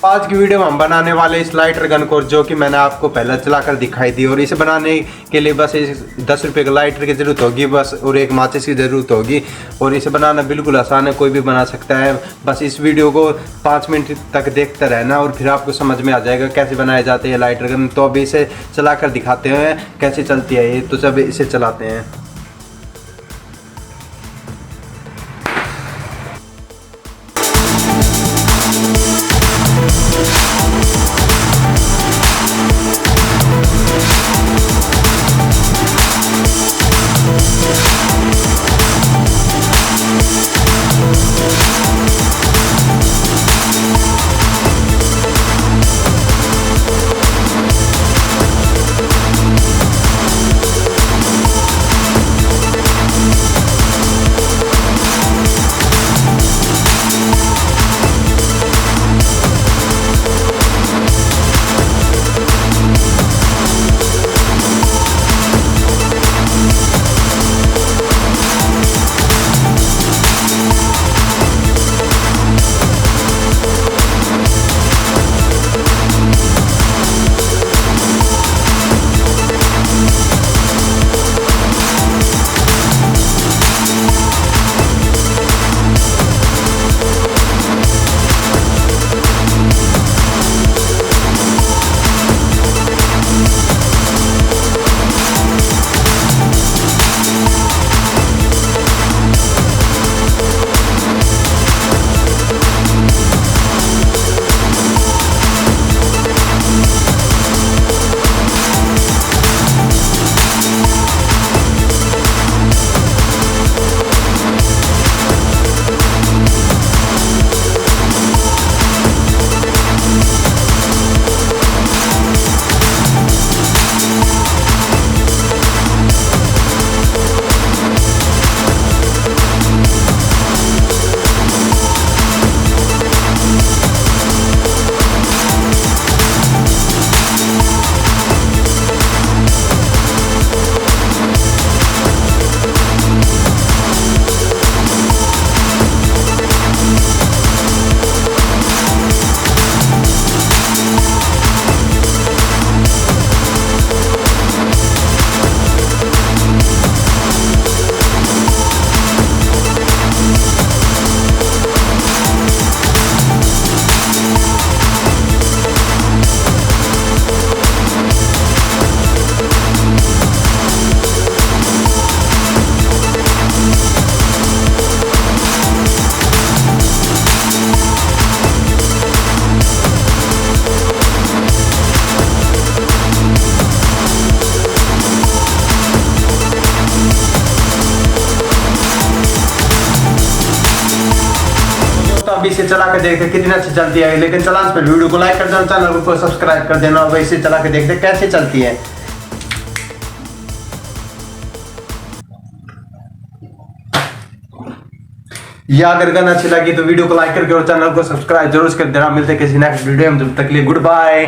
आज की वीडियो में हम बनाने वाले इस लाइटर गन को, जो कि मैंने आपको पहले चलाकर दिखाई दी। और इसे बनाने के लिए बस 10 रुपये का लाइटर की ज़रूरत होगी बस, और एक माचिस की ज़रूरत होगी। और इसे बनाना बिल्कुल आसान है, कोई भी बना सकता है। बस इस वीडियो को 5 मिनट तक देखते रहना और फिर आपको समझ में आ जाएगा कैसे बनाए जाते हैं लाइटर गन। तो अभी इसे चलाकर दिखाते हैं कैसे चलती है ये। तो जब इसे चलाते हैं, अभी इसे चला के देखते कितनी अच्छी चलती है। लेकिन चलाने से पहले वीडियो को लाइक कर देना, चैनल को सब्सक्राइब कर देना। और इसे चला के देखते कैसे चलती है। ये अगर गन अच्छी लगी तो वीडियो को लाइक करके और चैनल को सब्सक्राइब जरूर कर देना। मिलते हैं किसी नेक्स्ट वीडियो में, जब तक के लिए गुड बाय।